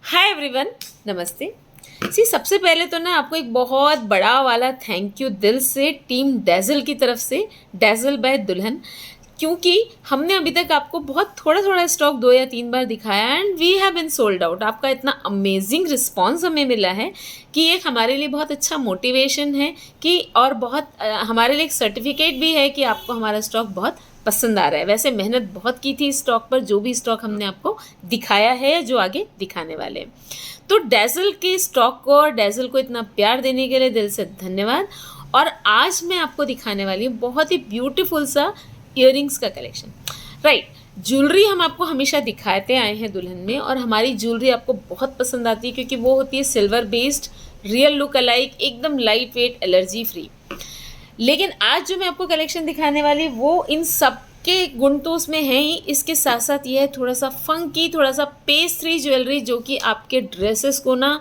Hi everyone, नमस्ते। सबसे पहले तो ना आपको एक बहुत बड़ा वाला थैंक यू दिल से टीम डेज़ल की तरफ से, डेज़ल बाय दुल्हन, क्योंकि हमने अभी तक आपको बहुत थोड़ा थोड़ा स्टॉक 2 या 3 बार दिखाया and we have been sold out. आपका इतना अमेजिंग रिस्पॉन्स हमें मिला है कि ये हमारे लिए बहुत अच्छा मोटिवेशन है कि और बहुत हमारे लिए एक सर्टिफिकेट भी है कि आपको हमारा स्टॉक बहुत पसंद आ रहा है। वैसे मेहनत बहुत की थी स्टॉक पर, जो भी स्टॉक हमने आपको दिखाया है, जो आगे दिखाने वाले हैं। तो डेज़ल के स्टॉक को और डेज़ल को इतना प्यार देने के लिए दिल से धन्यवाद। और आज मैं आपको दिखाने वाली हूँ बहुत ही ब्यूटीफुल सा इयररिंग्स का कलेक्शन। राइट, ज्वेलरी हम आपको हमेशा दिखाते आए हैं दुल्हन में, और हमारी ज्वेलरी आपको बहुत पसंद आती है क्योंकि वो होती है silver based, real look alike, एकदम लाइट वेट, एलर्जी फ्री। लेकिन आज जो मैं आपको कलेक्शन दिखाने वाली वो इन सब के गुण तो उसमें है ही, इसके साथ साथ ये है थोड़ा सा फंकी, थोड़ा सा पेस्ट्री ज्वेलरी, जो कि आपके ड्रेसेस को ना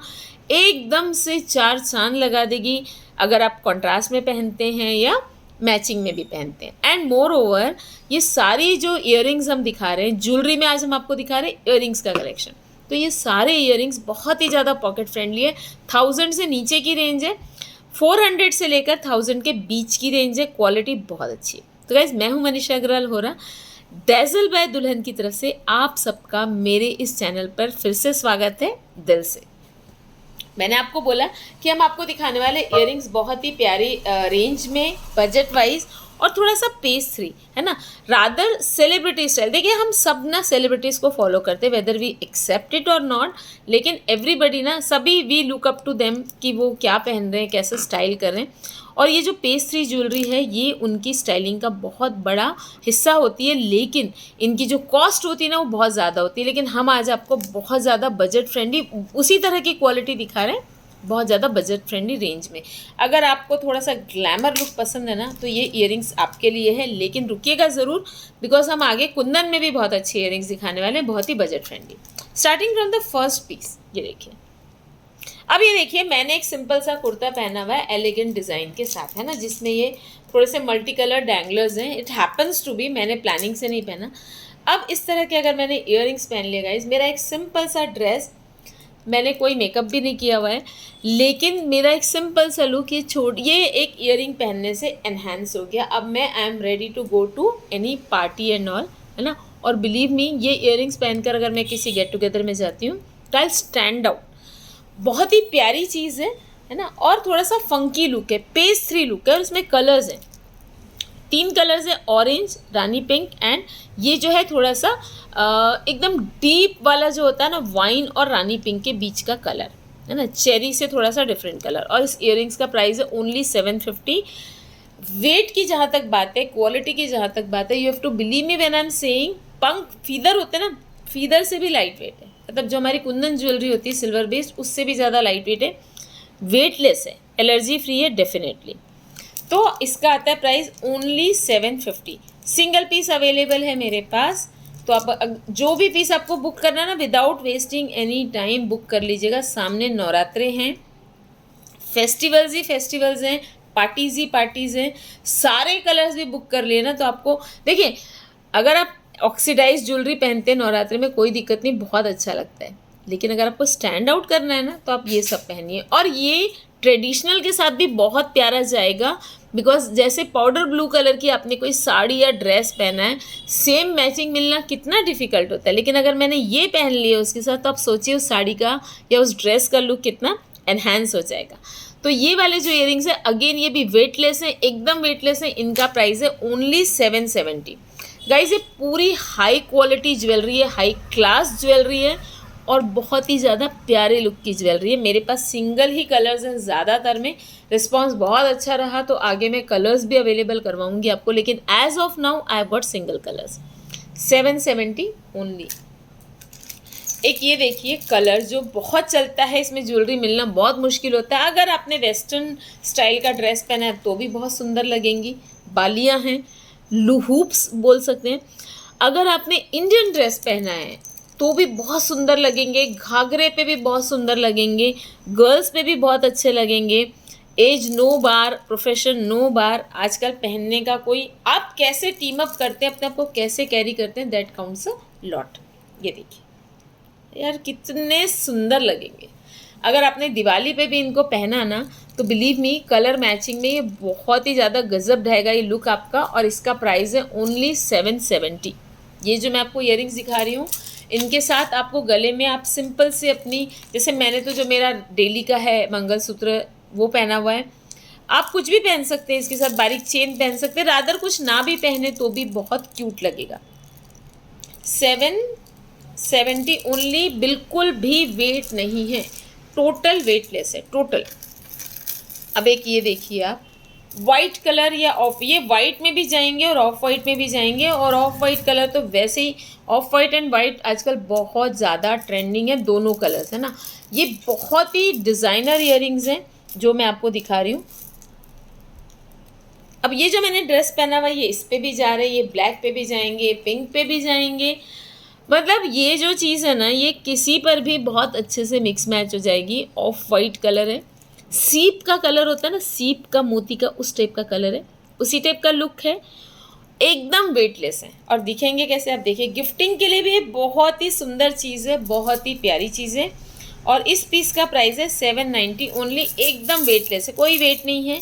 एकदम से चार चांद लगा देगी अगर आप कॉन्ट्रास्ट में पहनते हैं या मैचिंग में भी पहनते हैं। एंड मोर ओवर ये सारी जो इयररिंग्स हम दिखा रहे हैं ज्वेलरी में, आज हम आपको दिखा रहे हैं इयररिंग्स का कलेक्शन। तो ये सारे इयररिंग्स बहुत ही ज़्यादा पॉकेट फ्रेंडली है। 1000 से नीचे की रेंज है, 400 से लेकर 1000 के बीच की रेंज है। क्वालिटी बहुत अच्छी है। तो गाइज, मैं हूँ मनीषा अग्रवाल हो रहा, डेज़ल बाय दुल्हन की तरफ से आप सबका मेरे इस चैनल पर फिर से स्वागत है दिल से। मैंने आपको बोला कि हम आपको दिखाने वाले इयररिंग्स बहुत ही प्यारी रेंज में, बजट वाइज, और थोड़ा सा पेस्ट्री है ना, रादर सेलिब्रिटी स्टाइल। देखिए, हम सब ना सेलिब्रिटीज़ को फॉलो करते हैं, वेदर वी एक्सेप्ट इट और नॉट, लेकिन एवरीबडी ना, सभी we look up to them कि वो क्या पहन रहे हैं, कैसे स्टाइल कर रहे हैं। और ये जो पेस्ट्री ज्वेलरी है ये उनकी स्टाइलिंग का बहुत बड़ा हिस्सा होती है, लेकिन इनकी जो कॉस्ट होती है ना वो बहुत ज़्यादा होती है। लेकिन हम आज आपको बहुत ज़्यादा बजट फ्रेंडली उसी तरह की क्वालिटी दिखा रहे हैं, बहुत ज़्यादा बजट फ्रेंडली रेंज में। अगर आपको थोड़ा सा ग्लैमर लुक पसंद है ना तो ये इयररिंग्स आपके लिए है, लेकिन रुकिएगा ज़रूर, बिकॉज हम आगे कुंदन में भी बहुत अच्छी इयररिंग्स दिखाने वाले हैं, बहुत ही budget friendly. Starting from the first piece, ये देखिए। अब ये देखिए, मैंने एक सिंपल सा कुर्ता पहना हुआ है एलिगेंट डिज़ाइन के साथ, है ना, जिसमें ये थोड़े से मल्टी कलर डैंगलर्स हैं। इट हैपन्स टू बी, मैंने प्लानिंग से नहीं पहना। अब इस तरह के अगर मैंने इयररिंग्स पहन लिया गाइस, मेरा एक सिंपल सा ड्रेस, मैंने कोई मेकअप भी नहीं किया हुआ है, लेकिन मेरा एक सिंपल सा लुक ये एक इयररिंग पहनने से एनहांस हो गया। अब मैं I am ready to go to any party and all, है ना। और बिलीव मी, ये इयररिंग्स पहनकर अगर मैं किसी गेट टुगेदर में जाती हूँ तो आई स्टैंड आउट। बहुत ही प्यारी चीज़ है ना, और थोड़ा सा फंकी लुक है, पेस्ट्री लुक है, और इसमें कलर्स हैं, 3 कलर्स हैं, ऑरेंज, रानी पिंक, एंड ये जो है थोड़ा सा एकदम डीप वाला जो होता है ना, वाइन और रानी पिंक के बीच का कलर, है ना, चेरी से थोड़ा सा डिफरेंट कलर। और इस इयररिंग्स का प्राइस है ओनली 750। वेट की जहाँ तक बात है, क्वालिटी की जहाँ तक बात है, you have to believe me when I am saying, पंख फीदर होते हैं ना, फीदर से भी लाइट वेट है। मतलब जो हमारी कुंदन ज्वेलरी होती है सिल्वर बेस्ड, उससे भी ज़्यादा लाइट वेट है, वेटलेस है, एलर्जी फ्री है डेफिनेटली। तो इसका आता है price only 750। Single piece available है मेरे पास। तो आप जो भी पीस आपको बुक करना है ना, without wasting any time book कर लीजिएगा। सामने नवरात्रे हैं, फेस्टिवल्स ही फेस्टिवल्स हैं, पार्टीज़ ही पार्टीज़ हैं, सारे कलर्स भी बुक कर लिए ना तो आपको, देखिए, अगर आप ऑक्सीडाइज ज्वेलरी पहनते हैं नवरात्रि में कोई दिक्कत नहीं, बहुत अच्छा लगता है, लेकिन अगर आपको स्टैंड आउट करना है ना तो आप ये सब पहनिए। और ये ट्रेडिशनल के साथ भी बहुत प्यारा जाएगा, बिकॉज जैसे पाउडर ब्लू कलर की आपने कोई साड़ी या ड्रेस पहना है, सेम मैचिंग मिलना कितना डिफिकल्ट होता है, लेकिन अगर मैंने ये पहन लिया उसके साथ तो आप सोचिए उस साड़ी का या उस ड्रेस का लुक कितना एनहांस हो जाएगा। तो ये वाले जो इयररिंग्स है, अगेन ये भी वेटलेस है, एकदम वेटलेस है। इनका प्राइस है ओनली 770। गाइज, ये पूरी हाई क्वालिटी ज्वेलरी है, हाई क्लास ज्वेलरी है, और बहुत ही ज़्यादा प्यारे लुक की ज्वेलरी है। मेरे पास सिंगल ही कलर्स हैं, ज़्यादातर में रिस्पांस बहुत अच्छा रहा, तो आगे मैं कलर्स भी अवेलेबल करवाऊंगी आपको, लेकिन as of now I have got single colours. 770 only. एक ये देखिए कलर जो बहुत चलता है, इसमें ज्वेलरी मिलना बहुत मुश्किल होता है। अगर आपने वेस्टर्न स्टाइल का ड्रेस पहना है तो भी बहुत सुंदर लगेंगी, बालियाँ हैं, लूहूप्स बोल सकते हैं। अगर आपने इंडियन ड्रेस पहना है तो भी बहुत सुंदर लगेंगे, घाघरे पे भी बहुत सुंदर लगेंगे, गर्ल्स पे भी बहुत अच्छे लगेंगे। एज नो बार, प्रोफेशन नो बार, आजकल पहनने का कोई, आप कैसे टीम अप करते हैं, अपने आप को कैसे कैरी करते हैं, दैट काउंट्स अ लॉट। ये देखिए, यार कितने सुंदर लगेंगे। अगर आपने दिवाली पे भी इनको पहना ना तो बिलीव मी कलर मैचिंग में ये बहुत ही ज़्यादा गजब रहेगा ये लुक आपका। और इसका प्राइस है ओनली 770। ये जो मैं आपको इयररिंग्स दिखा रही हूँ इनके साथ आपको गले में आप सिंपल से अपनी, जैसे मैंने तो जो मेरा डेली का है मंगलसूत्र वो पहना हुआ है, आप कुछ भी पहन सकते हैं इसके साथ, बारीक चेन पहन सकते हैं, रादर कुछ ना भी पहने तो भी बहुत क्यूट लगेगा। 770 ओनली, बिल्कुल भी वेट नहीं है, टोटल वेटलेस है टोटल। अब एक ये देखिए आप वाइट कलर या ऑफ, ये वाइट में भी जाएंगे और ऑफ वाइट में भी जाएंगे। और ऑफ वाइट कलर तो वैसे ही ऑफ वाइट एंड वाइट आजकल बहुत ज़्यादा ट्रेंडिंग है, दोनों कलर्स है ना। ये बहुत ही डिज़ाइनर इयररिंग्स हैं जो मैं आपको दिखा रही हूँ। अब ये जो मैंने ड्रेस पहना हुआ ये इस पे भी जा रहे हैं, ये ब्लैक पे भी जाएंगे, पिंक पे भी जाएंगे। मतलब ये जो चीज़ है ना ये किसी पर भी बहुत अच्छे से मिक्स मैच हो जाएगी। ऑफ वाइट कलर है, सीप का कलर होता है ना, सीप का मोती का उस टाइप का कलर है, उसी टाइप का लुक है, एकदम वेटलेस है। और दिखेंगे कैसे आप देखिए, गिफ्टिंग के लिए भी बहुत ही सुंदर चीज़ है, बहुत ही प्यारी चीज़ है। और इस पीस का प्राइस है 790 ओनली, एकदम वेटलेस है, कोई वेट नहीं है,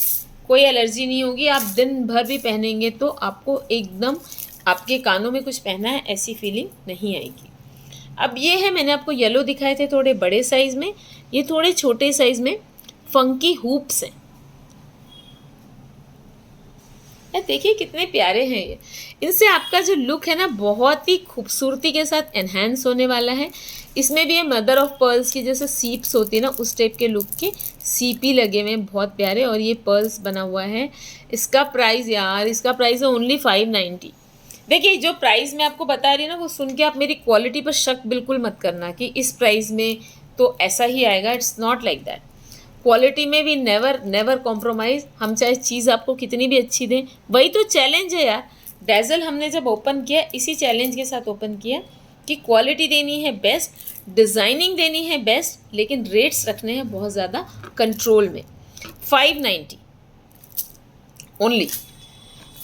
कोई एलर्जी नहीं होगी। आप दिन भर भी पहनेंगे तो आपको एकदम आपके कानों में कुछ पहना है ऐसी फीलिंग नहीं आएगी। अब ये है, मैंने आपको येलो दिखाए थे थोड़े बड़े साइज़ में, ये थोड़े छोटे साइज़ में फंकी हुप्स हैं। यार देखिए कितने प्यारे हैं ये, इनसे आपका जो लुक है ना बहुत ही खूबसूरती के साथ एनहेंस होने वाला है। इसमें भी ये मदर ऑफ पर्ल्स की जैसे सीप्स होती है ना उस टाइप के लुक के सीपी लगे हुए हैं, बहुत प्यारे। और ये पर्ल्स बना हुआ है। इसका प्राइस यार, इसका प्राइस है ओनली 590। देखिए जो प्राइस मैं आपको बता रही हूँ ना वो सुन के आप मेरी क्वालिटी पर शक बिल्कुल मत करना कि इस प्राइस में तो ऐसा ही आएगा, it's not like that. Quality में भी नेवर कॉम्प्रोमाइज़, हम चाहे चीज़ आपको कितनी भी अच्छी दें। वही तो चैलेंज है यार, डेज़ल हमने जब ओपन किया इसी चैलेंज के साथ ओपन किया कि क्वालिटी देनी है बेस्ट, डिज़ाइनिंग देनी है बेस्ट, लेकिन रेट्स रखने हैं बहुत ज़्यादा कंट्रोल में। 590 ओनली।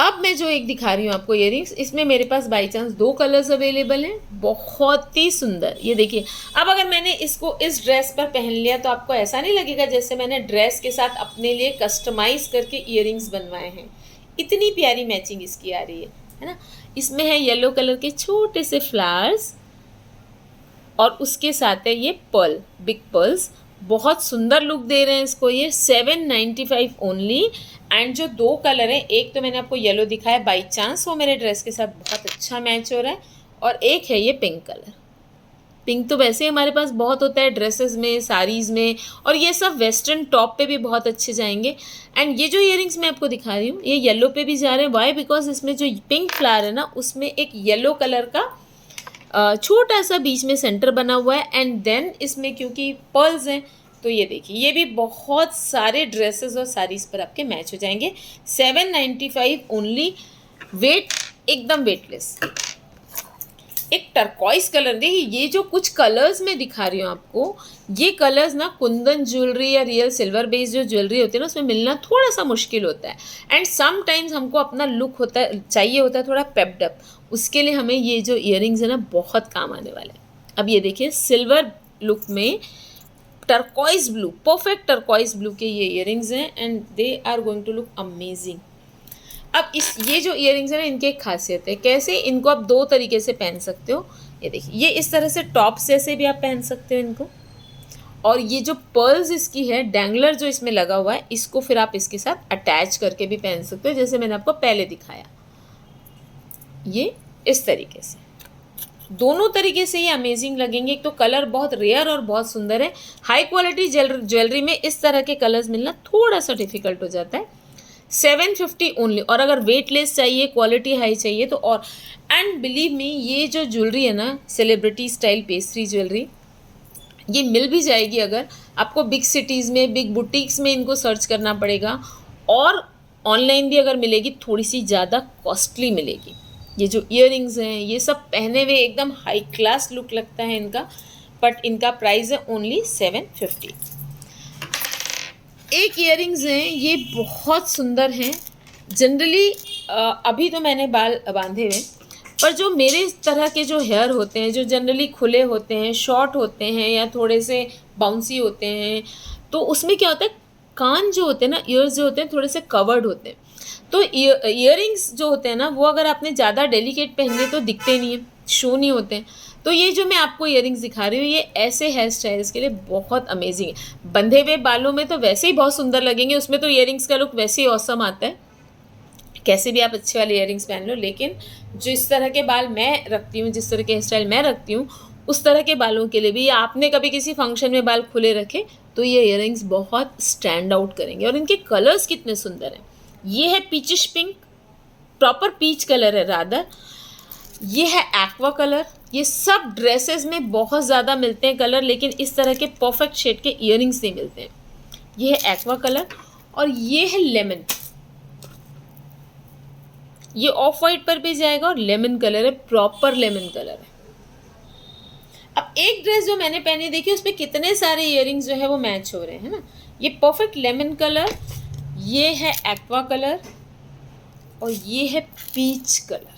अब मैं जो एक दिखा रही हूँ आपको इयररिंग्स, इसमें मेरे पास बाई चांस 2 कलर्स अवेलेबल हैं, बहुत ही सुंदर। ये देखिए, अब अगर मैंने इसको इस ड्रेस पर पहन लिया तो आपको ऐसा नहीं लगेगा जैसे मैंने ड्रेस के साथ अपने लिए कस्टमाइज करके इयररिंग्स बनवाए हैं। इतनी प्यारी मैचिंग इसकी आ रही है ना। इसमें है येलो कलर के छोटे से फ्लावर्स और उसके साथ है ये पर्ल, बिग पर्ल्स, बहुत सुंदर लुक दे रहे हैं इसको। ये 795 ओनली। एंड जो 2 कलर हैं, एक तो मैंने आपको येलो दिखाया बाई चांस, वो मेरे ड्रेस के साथ बहुत अच्छा मैच हो रहा है, और एक है ये पिंक कलर। पिंक तो वैसे ही हमारे पास बहुत होता है ड्रेसेस में, साड़ीज़ में, और ये सब वेस्टर्न टॉप पे भी बहुत अच्छे जाएंगे। एंड ये जो इयररिंग्स मैं आपको दिखा रही हूँ ये येलो पे भी जा रहे हैं। वाई? बिकॉज इसमें जो पिंक फ्लावर है ना उसमें एक येलो कलर का छोटा सा बीच में सेंटर बना हुआ है। एंड देन इसमें क्योंकि पर्ल्स हैं तो ये देखिए ये भी बहुत सारे ड्रेसेस और साड़ीज़ पर आपके मैच हो जाएंगे। 795 ओनली, वेट एकदम वेटलेस। एक टर्कॉइस कलर, देखिए ये जो कुछ कलर्स मैं दिखा रही हूँ आपको, ये कलर्स ना कुंदन ज्वेलरी या रियल सिल्वर बेस्ड जो ज्वेलरी होती है ना उसमें मिलना थोड़ा सा मुश्किल होता है। एंड समटाइम्स हमको अपना लुक होता है, चाहिए होता है थोड़ा पेप्ड अप, उसके लिए हमें ये जो इयररिंग्स है ना बहुत काम आने वाले हैं। अब ये देखिए सिल्वर लुक में turquoise blue, perfect turquoise blue के ये इयररिंग्स हैं and they are going to look amazing. अब ये जो इयररिंग्स है ना इनकी एक खासियत है, कैसे इनको आप 2 तरीके से पहन सकते हो। ये देखिए ये इस तरह से टॉप से भी आप पहन सकते हो इनको, और ये जो पर्ल्स इसकी है, डैंगलर जो इसमें लगा हुआ है, इसको फिर आप इसके साथ अटैच करके भी पहन सकते हो, जैसे मैंने आपको पहले दिखाया। ये इस तरीके से दोनों तरीके से ये अमेजिंग लगेंगे। एक तो कलर बहुत रेयर और बहुत सुंदर है। हाई क्वालिटी ज्वेलरी में इस तरह के कलर्स मिलना थोड़ा सा डिफिकल्ट हो जाता है। 750 ओनली। और अगर वेटलेस चाहिए, क्वालिटी हाई चाहिए तो और, एंड बिलीव मी ये जो ज्वेलरी है ना सेलिब्रिटी स्टाइल पेस्ट्री ज्वेलरी, ये मिल भी जाएगी। अगर आपको बिग सिटीज़ में, बिग बुटीक्स में इनको सर्च करना पड़ेगा, और ऑनलाइन भी अगर मिलेगी थोड़ी सी ज़्यादा कॉस्टली मिलेगी। ये जो इयररिंग्स हैं ये सब पहने हुए एकदम हाई क्लास लुक लगता है इनका, बट इनका प्राइस है ओनली 750। एक इयररिंग्स हैं ये बहुत सुंदर हैं। जनरली अभी तो मैंने बाल बांधे हुए, पर जो मेरे इस तरह के जो हेयर होते हैं, जो जनरली खुले होते हैं, शॉर्ट होते हैं या थोड़े से बाउंसी होते हैं, तो उसमें क्या होता है, कान जो होते हैं ना, ईयर्स जो होते हैं थोड़े से कवर्ड होते हैं। तो ईयरिंग्स जो होते हैं ना, वो अगर आपने ज़्यादा डेलिकेट पहने तो दिखते नहीं हैं, शो नहीं होते हैं। तो ये जो मैं आपको ईयरिंग्स दिखा रही हूँ, ये ऐसे हेयर स्टाइल्स के लिए बहुत अमेजिंग है। बंधे हुए बालों में तो वैसे ही बहुत सुंदर लगेंगे, उसमें तो ईयरिंग्स का लुक वैसे ही ऑसम आता है, कैसे भी आप अच्छे वाले ईयरिंग्स पहन लो। लेकिन जो इस तरह के बाल मैं रखती हूँ, जिस तरह के हेयर स्टाइल मैं रखती हूँ, उस तरह के बालों के लिए भी, या आपने कभी किसी फंक्शन में बाल खुले रखे, तो ये ईयरिंग्स बहुत स्टैंड आउट करेंगे। और इनके कलर्स कितने सुंदर हैं। ये है peachish pink, proper peach colour है रादर। ये है एक्वा कलर। ये सब ड्रेसेस में बहुत ज़्यादा मिलते हैं कलर, लेकिन इस तरह के परफेक्ट शेड के ईयरिंग्स नहीं मिलते हैं। ये है एक्वा कलर और ये है लेमन। ये ऑफ वाइट पर भी जाएगा और लेमन कलर है, प्रॉपर लेमन कलर है। अब एक ड्रेस जो मैंने पहनी, देखिए उसमें कितने सारे ईयरिंग्स जो है वो मैच हो रहे हैं, है ना। ये परफेक्ट लेमन कलर, ये है एक्वा कलर और ये है पीच कलर।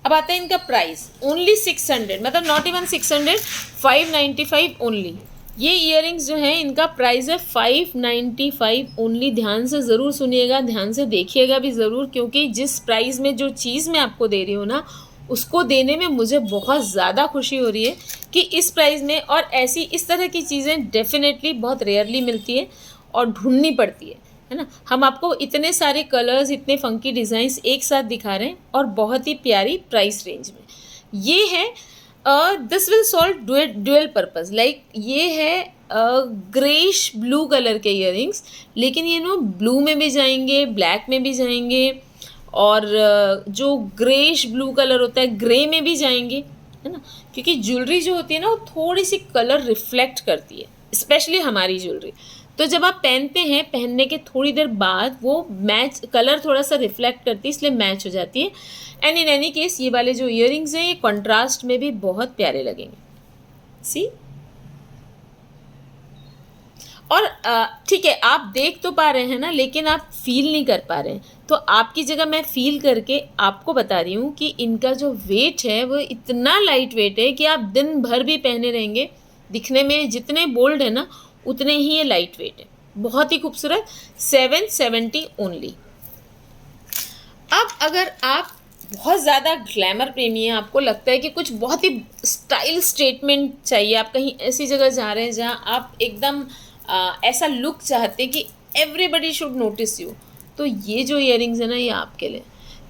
अब आता है इनका प्राइस, ओनली 600, मतलब नॉट इवन 600, 595 ओनली। ये ईयरिंग्स जो हैं इनका प्राइस है 595 ओनली। ध्यान से ज़रूर सुनिएगा, ध्यान से देखिएगा भी ज़रूर, क्योंकि जिस प्राइस में जो चीज़ मैं आपको दे रही हूँ ना, उसको देने में मुझे बहुत ज़्यादा खुशी हो रही है कि इस प्राइस में। और ऐसी इस तरह की चीज़ें डेफिनेटली बहुत रेयरली मिलती है और ढूंढनी पड़ती है ना। हम आपको इतने सारे कलर्स, इतने फंकी डिज़ाइंस एक साथ दिखा रहे हैं और बहुत ही प्यारी प्राइस रेंज में। ये है this will solve dual purpose, like ये है ग्रेश ब्लू कलर के ईयरिंग्स, लेकिन ये नो ब्लू में भी जाएंगे, ब्लैक में भी जाएंगे, और जो ग्रेश ब्लू कलर होता है ग्रे में भी जाएंगे, है ना। क्योंकि ज्वेलरी जो होती है ना, वो थोड़ी सी कलर रिफ्लेक्ट करती है, स्पेशली हमारी ज्वेलरी। तो जब आप पहनते हैं, पहनने के थोड़ी देर बाद वो मैच, कलर थोड़ा सा रिफ्लेक्ट करती है, इसलिए मैच हो जाती है। एंड इन एनी केस ये वाले जो ईयरिंग्स हैं, ये कॉन्ट्रास्ट में भी बहुत प्यारे लगेंगे। सी, और ठीक है, आप देख तो पा रहे हैं ना, लेकिन आप फील नहीं कर पा रहे हैं। तो आपकी जगह मैं फील करके आपको बता रही हूँ कि इनका जो वेट है वो इतना लाइट वेट है कि आप दिन भर भी पहने रहेंगे। दिखने में जितने बोल्ड है ना, उतने ही ये लाइट वेट है। बहुत ही खूबसूरत, 770 ओनली। अब अगर आप बहुत ज़्यादा ग्लैमर प्रेमी हैं, आपको लगता है कि कुछ बहुत ही स्टाइल स्टेटमेंट चाहिए, आप कहीं ऐसी जगह जा रहे हैं जहाँ आप एकदम ऐसा लुक चाहते हैं कि एवरीबडी शुड नोटिस यू, तो ये जो ईयरिंग्स है ना, ये आपके लिए।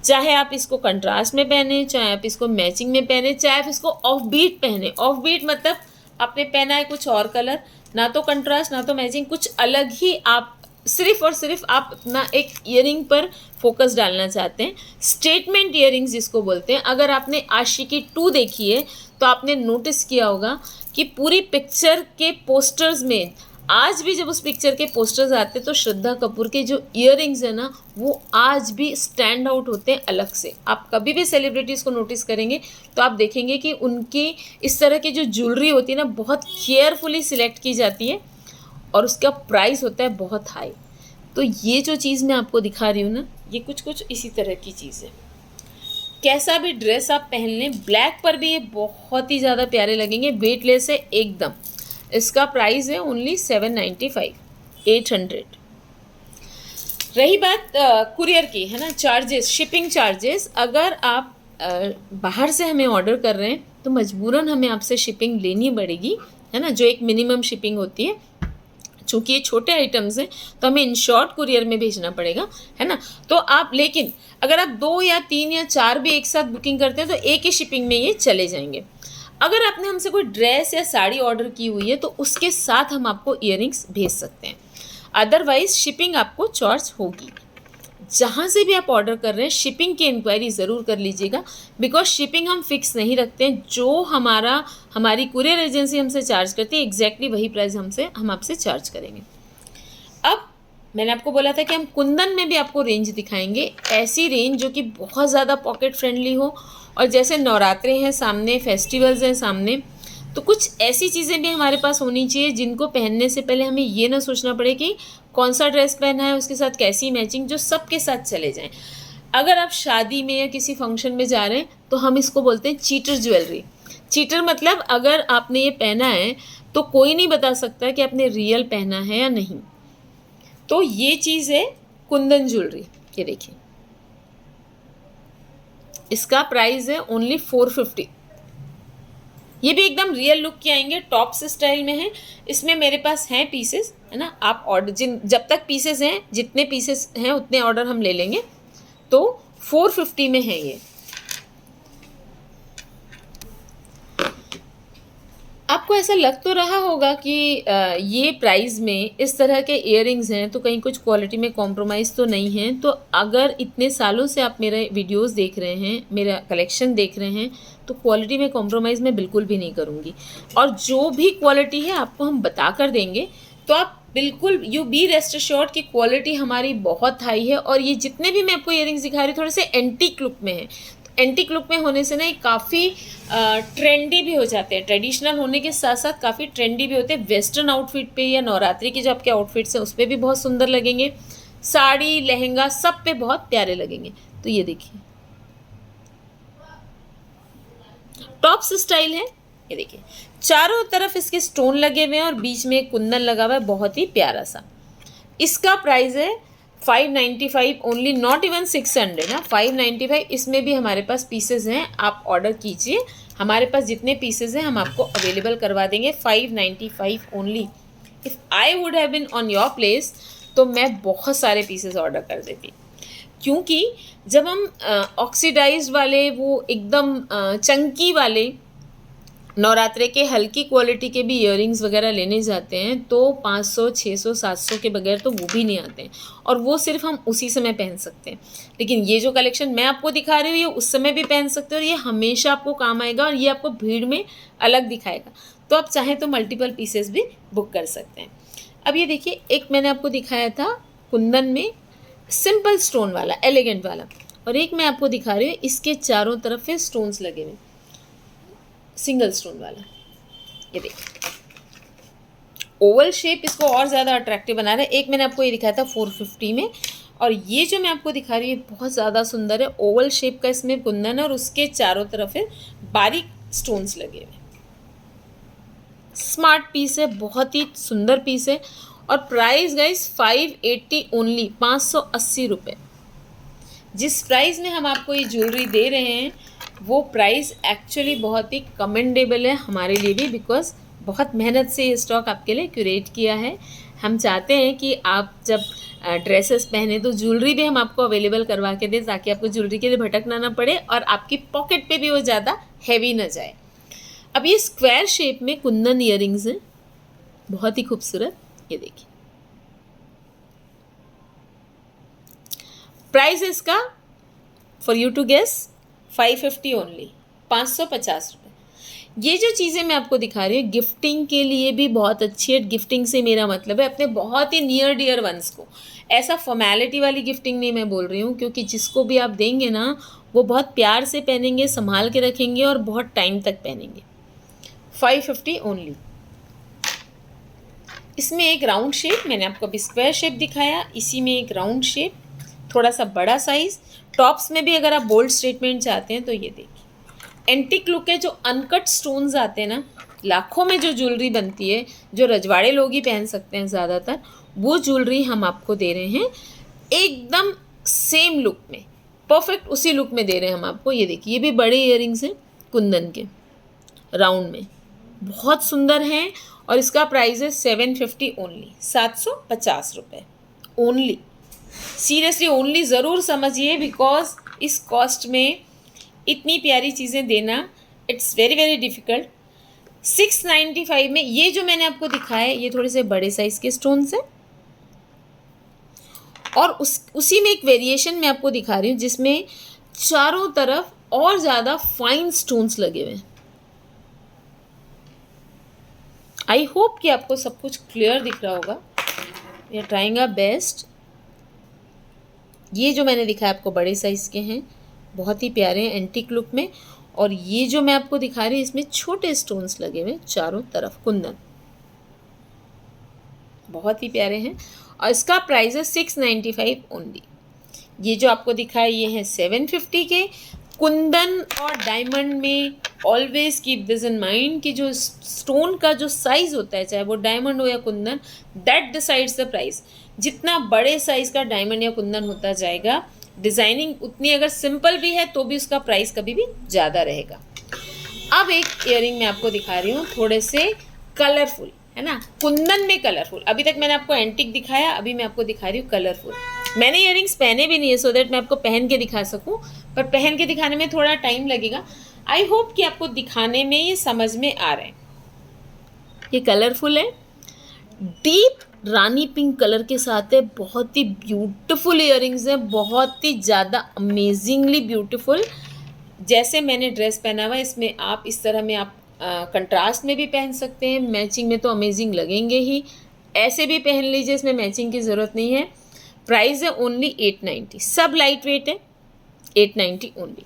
चाहे आप इसको कंट्रास्ट में पहने, चाहे आप इसको मैचिंग में पहने, चाहे आप इसको ऑफ बीट पहने। ऑफ बीट मतलब आपने पहना है कुछ और कलर, ना तो कंट्रास्ट ना तो मैचिंग, कुछ अलग ही, आप सिर्फ और सिर्फ आप अपना एक ईयरिंग पर फोकस डालना चाहते हैं। स्टेटमेंट ईयरिंग्स जिसको बोलते हैं। अगर आपने आशिकी 2 देखी है तो आपने नोटिस किया होगा कि पूरी पिक्चर के पोस्टर्स में, आज भी जब उस पिक्चर के पोस्टर्स आते हैं, तो श्रद्धा कपूर के जो ईयरिंग्स है ना, वो आज भी स्टैंड आउट होते हैं अलग से। आप कभी भी सेलिब्रिटीज़ को नोटिस करेंगे तो आप देखेंगे कि उनकी इस तरह की जो ज्वेलरी होती है ना, बहुत केयरफुली सिलेक्ट की जाती है और उसका प्राइस होता है बहुत हाई। तो ये जो चीज़ मैं आपको दिखा रही हूँ ना, ये कुछ कुछ इसी तरह की चीज़ है। कैसा भी ड्रेस आप पहन लें, ब्लैक पर भी ये बहुत ही ज़्यादा प्यारे लगेंगे। वेटलेस है एकदम। इसका प्राइस है ओनली 795, 800। रही बात कुरियर की, है ना, चार्जेस, शिपिंग चार्जेस। अगर आप बाहर से हमें ऑर्डर कर रहे हैं तो मजबूरन हमें आपसे शिपिंग लेनी पड़ेगी, है ना, जो एक मिनिमम शिपिंग होती है। चूँकि ये छोटे आइटम्स हैं तो हमें इन शॉर्ट कुरियर में भेजना पड़ेगा, है ना। तो आप, लेकिन अगर आप 2 या 3 या 4 भी एक साथ बुकिंग करते हैं तो एक ही शिपिंग में ये चले जाएंगे। अगर आपने हमसे कोई ड्रेस या साड़ी ऑर्डर की हुई है तो उसके साथ हम आपको ईयरिंग्स भेज सकते हैं, अदरवाइज शिपिंग आपको चार्ज होगी। जहाँ से भी आप ऑर्डर कर रहे हैं, शिपिंग की इंक्वायरी ज़रूर कर लीजिएगा, बिकॉज शिपिंग हम फिक्स नहीं रखते हैं। जो हमारी कुरियर एजेंसी हमसे चार्ज करती है, एग्जैक्टली वही प्राइस हम आपसे चार्ज करेंगे। अब मैंने आपको बोला था कि हम कुंदन में भी आपको रेंज दिखाएंगे, ऐसी रेंज जो कि बहुत ज़्यादा पॉकेट फ्रेंडली हो। और जैसे नवरात्रे हैं सामने, फेस्टिवल्स हैं सामने, तो कुछ ऐसी चीज़ें भी हमारे पास होनी चाहिए जिनको पहनने से पहले हमें ये ना सोचना पड़े कि कौन सा ड्रेस पहना है, उसके साथ कैसी मैचिंग, जो सबके साथ चले जाएं। अगर आप शादी में या किसी फंक्शन में जा रहे हैं तो हम इसको बोलते हैं चीटर ज्वेलरी। चीटर मतलब अगर आपने ये पहना है तो कोई नहीं बता सकता कि आपने रियल पहना है या नहीं। तो ये चीज़ है कुंदन ज्वेलरी। ये देखिए, इसका प्राइस है ओनली 450। ये भी एकदम रियल लुक के आएंगे, टॉप्स स्टाइल में है। इसमें मेरे पास हैं पीसेस, है ना। आप ऑर्डर जब तक पीसेस हैं, जितने पीसेस हैं उतने ऑर्डर हम ले लेंगे। तो 450 में है ये। आपको ऐसा लग तो रहा होगा कि ये प्राइस में इस तरह के इयररिंग्स हैं तो कहीं कुछ क्वालिटी में कॉम्प्रोमाइज़ तो नहीं है। तो अगर इतने सालों से आप मेरे वीडियोस देख रहे हैं, मेरा कलेक्शन देख रहे हैं, तो क्वालिटी में कॉम्प्रोमाइज़ मैं बिल्कुल भी नहीं करूँगी। और जो भी क्वालिटी है आपको हम बता कर देंगे। तो आप बिल्कुल यू बी रेस्ट एश्योर्ड कि क्वालिटी हमारी बहुत हाई है। और ये जितने भी मैं आपको इयररिंग्स दिखा रही हूँ थोड़े से एंटीक लुक में है। एंटीक लुक में होने से ना ये काफ़ी ट्रेंडी भी हो जाते हैं। ट्रेडिशनल होने के साथ साथ काफ़ी ट्रेंडी भी होते हैं। वेस्टर्न आउटफिट पे या नवरात्रि के जो आपके आउटफिट्स हैं उस पर भी बहुत सुंदर लगेंगे। साड़ी, लहंगा सब पे बहुत प्यारे लगेंगे। तो ये देखिए, टॉप्स स्टाइल है। ये देखिए, चारों तरफ इसके स्टोन लगे हुए हैं और बीच में एक कुंदन लगा हुआ है, बहुत ही प्यारा सा। इसका प्राइस है 595 ओनली, नॉट इवन 600 ना, 595। इसमें भी हमारे पास पीसेज हैं, आप ऑर्डर कीजिए। हमारे पास जितने पीसेज हैं हम आपको अवेलेबल करवा देंगे। 595 only. If I would have been on your place तो मैं बहुत सारे पीसेज ऑर्डर कर देती, क्योंकि जब हम ऑक्सीडाइज्ड वाले, वो एकदम चंकी वाले नवरात्रे के हल्की क्वालिटी के भी इयररिंग्स वगैरह लेने जाते हैं तो 500, 600, 700 के बगैर तो वो भी नहीं आते हैं। और वो सिर्फ हम उसी समय पहन सकते हैं। लेकिन ये जो कलेक्शन मैं आपको दिखा रही हूँ ये उस समय भी पहन सकते हो और ये हमेशा आपको काम आएगा और ये आपको भीड़ में अलग दिखाएगा। तो आप चाहें तो मल्टीपल पीसेस भी बुक कर सकते हैं। अब ये देखिए, एक मैंने आपको दिखाया था कुंदन में सिंपल स्टोन वाला, एलिगेंट वाला, और एक मैं आपको दिखा रही हूँ इसके चारों तरफ से स्टोन्स लगे हुए, सिंगल स्टोन वाला। ये देखिए, ओवल शेप इसको और ज़्यादा अट्रैक्टिव बना रहा है। एक मैंने आपको ये दिखाया था 450 में, और ये जो मैं आपको दिखा रही हूँ बहुत ज़्यादा सुंदर है। ओवल शेप का इसमें कुंदन है और उसके चारों तरफ है बारीक स्टोन्स लगे हुए। स्मार्ट पीस है, बहुत ही सुंदर पीस है। और प्राइस गाइस 580 ओनली, 580 रुपये। जिस प्राइस में हम आपको ये ज्वेलरी दे रहे हैं वो प्राइस एक्चुअली बहुत ही कमेंडेबल है हमारे लिए भी, बिकॉज बहुत मेहनत से ये स्टॉक आपके लिए क्यूरेट किया है। हम चाहते हैं कि आप जब ड्रेसेस पहने तो ज्वेलरी भी हम आपको अवेलेबल करवा के दें, ताकि आपको ज्वेलरी के लिए भटकना ना पड़े और आपकी पॉकेट पे भी वो ज़्यादा हैवी ना जाए। अब ये स्क्वायर शेप में कुंदन इयररिंग्स हैं, बहुत ही खूबसूरत। ये देखिए, प्राइस इसका for you to guess 550 only, 550 रुपये। ये जो चीज़ें मैं आपको दिखा रही हूँ गिफ्टिंग के लिए भी बहुत अच्छी है। गिफ्टिंग से मेरा मतलब है अपने बहुत ही नियर डियर वंस को। ऐसा फॉर्मेलिटी वाली गिफ्टिंग नहीं मैं बोल रही हूँ, क्योंकि जिसको भी आप देंगे ना वो बहुत प्यार से पहनेंगे, संभाल के रखेंगे और बहुत टाइम तक पहनेंगे। 550 ओनली। इसमें एक राउंड शेप, मैंने आपको अभी स्क्वायर शेप दिखाया, इसी में एक राउंड शेप, थोड़ा सा बड़ा साइज़। टॉप्स में भी अगर आप बोल्ड स्टेटमेंट चाहते हैं तो ये देखिए, एंटिक लुक है। जो अनकट स्टोन्स आते हैं ना, लाखों में जो ज्वेलरी बनती है, जो रजवाड़े लोग ही पहन सकते हैं ज़्यादातर, वो ज्वेलरी हम आपको दे रहे हैं एकदम सेम लुक में, परफेक्ट उसी लुक में दे रहे हैं हम आपको। ये देखिए, ये भी बड़े इयररिंग्स हैं कुंदन के, राउंड में, बहुत सुंदर हैं। और इसका प्राइस है 750 ओनली, 750 रुपये ओनली। सीरियसली ओनली ज़रूर समझिए, बिकॉज इस कॉस्ट में इतनी प्यारी चीज़ें देना इट्स वेरी वेरी डिफ़िकल्ट। 695 में ये जो मैंने आपको दिखाया है ये थोड़े से बड़े साइज़ के स्टोन्स हैं, और उसी में एक वेरिएशन मैं आपको दिखा रही हूँ जिसमें चारों तरफ और ज़्यादा फाइन स्टोन्स लगे हुए हैं। आई होप कि आपको सब कुछ क्लियर दिख रहा होगा। We are trying our best. ये जो मैंने दिखाया आपको बड़े साइज़ के हैं, बहुत ही प्यारे हैं एंटीक लुक में। और ये जो मैं आपको दिखा रही हूँ इसमें छोटे स्टोन्स लगे हुए चारों तरफ, कुंदन, बहुत ही प्यारे हैं। और इसका प्राइस है 695 ओनली। ये जो आपको दिखा है ये है 750 के। कुंदन और डायमंड में always keep this in mind कि जो स्टोन का जो साइज़ होता है, चाहे वो डायमंड हो या Kundan, that decides the price. जितना बड़े साइज़ का डायमंड या कुंदन होता जाएगा, डिज़ाइनिंग उतनी अगर सिंपल भी है तो भी उसका प्राइस कभी भी ज़्यादा रहेगा। अब एक इयरिंग मैं आपको दिखा रही हूँ थोड़े से कलरफुल, है ना, कुंदन में कलरफुल। अभी तक मैंने आपको एंटिक दिखाया, अभी मैं आपको दिखा रही हूँ कलरफुल। मैंने इयरिंग्स पहने भी नहीं है सो दैट मैं आपको पहन के दिखा सकूँ, पर पहन के दिखाने में थोड़ा टाइम लगेगा। आई होप कि आपको दिखाने में ये समझ में आ रहा है। ये कलरफुल है, डीप रानी पिंक कलर के साथ है। बहुत ही ब्यूटीफुल इयरिंग्स है, बहुत ही ज़्यादा अमेजिंगली ब्यूटीफुल। जैसे मैंने ड्रेस पहना हुआ है इसमें आप इस तरह में आप कंट्रास्ट में भी पहन सकते हैं, मैचिंग में तो अमेजिंग लगेंगे ही। ऐसे भी पहन लीजिए, इसमें मैचिंग की ज़रूरत नहीं है। प्राइस है ओनली 890, सब लाइट वेट है, 890 ओनली।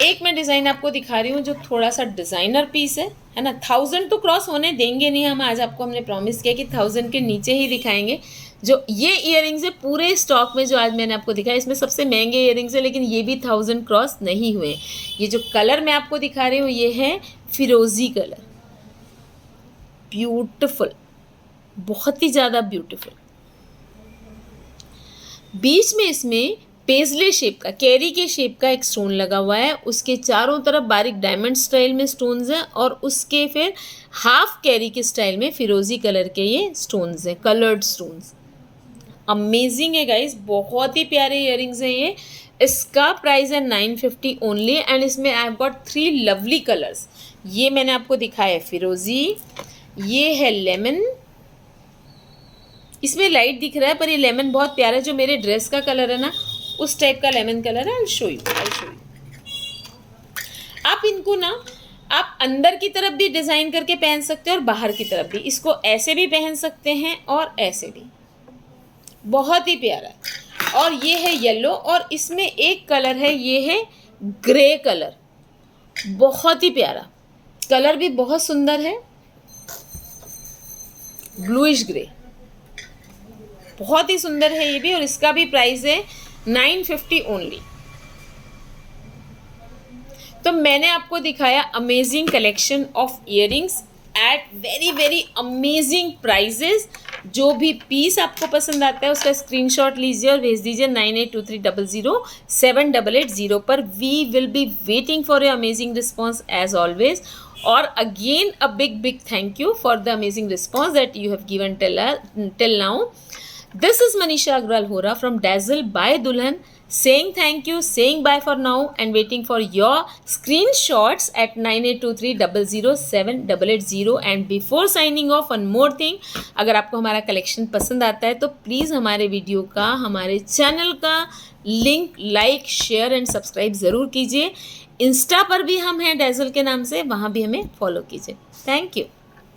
एक मैं डिज़ाइन आपको दिखा रही हूँ जो थोड़ा सा डिज़ाइनर पीस है ना। 1000 तो क्रॉस होने देंगे नहीं हम, आज आपको हमने प्रॉमिस किया कि 1000 के नीचे ही दिखाएंगे। जो ये इयरिंग्स है पूरे स्टॉक में जो आज मैंने आपको दिखाया, इसमें सबसे महंगे इयरिंग्स है, लेकिन ये भी 1000 क्रॉस नहीं हुए। ये जो कलर मैं आपको दिखा रही हूँ ये है फिरोजी कलर, ब्यूटिफुल, बहुत ही ज़्यादा ब्यूटिफुल। बीच में इसमें पेजले शेप का, कैरी के शेप का एक स्टोन लगा हुआ है। उसके चारों तरफ बारीक डायमंड स्टाइल में स्टोन्स हैं और उसके फिर हाफ कैरी के स्टाइल में फिरोजी कलर के ये स्टोन्स हैं, कलर्ड स्टोन्स। अमेजिंग है गाइस, बहुत ही प्यारे इयरिंग्स हैं ये। इसका प्राइस है 950 ओनली एंड इसमें आई हैव गॉट 3 लवली कलर्स। ये मैंने आपको दिखाया है फिरोजी, ये है लेमन, इसमें लाइट दिख रहा है पर ये लेमन बहुत प्यारा है, जो मेरे ड्रेस का कलर है ना उस टाइप का लेमन कलर है। I show you. आप इनको ना आप अंदर की तरफ भी डिज़ाइन करके पहन सकते हैं और बाहर की तरफ भी। इसको ऐसे भी पहन सकते हैं और ऐसे भी, बहुत ही प्यारा है। और ये है येलो और इसमें एक कलर है, ये है ग्रे कलर, बहुत ही प्यारा कलर, भी बहुत सुंदर है, ब्लूइश ग्रे, बहुत ही सुंदर है ये भी। और इसका भी प्राइस है 950 ओनली। तो मैंने आपको दिखाया amazing collection of earrings at very very amazing prices. जो भी पीस आपको पसंद आता है उसका स्क्रीनशॉट लीजिए और भेज दीजिए 9823007880 पर। We will be waiting for your amazing response as always. और again a big big thank you for the amazing response that you have given till now. This is Manisha Agrawal Hora from Dazzle by Dulhan saying thank you, saying bye for now and waiting for your screenshots at 9823007880. And before signing off, one more thing, अगर आपको हमारा collection पसंद आता है तो please हमारे video का, हमारे चैनल का link like share and subscribe ज़रूर कीजिए। इंस्टा पर भी हम हैं डैज़ल के नाम से, वहाँ भी हमें फॉलो कीजिए। Thank you.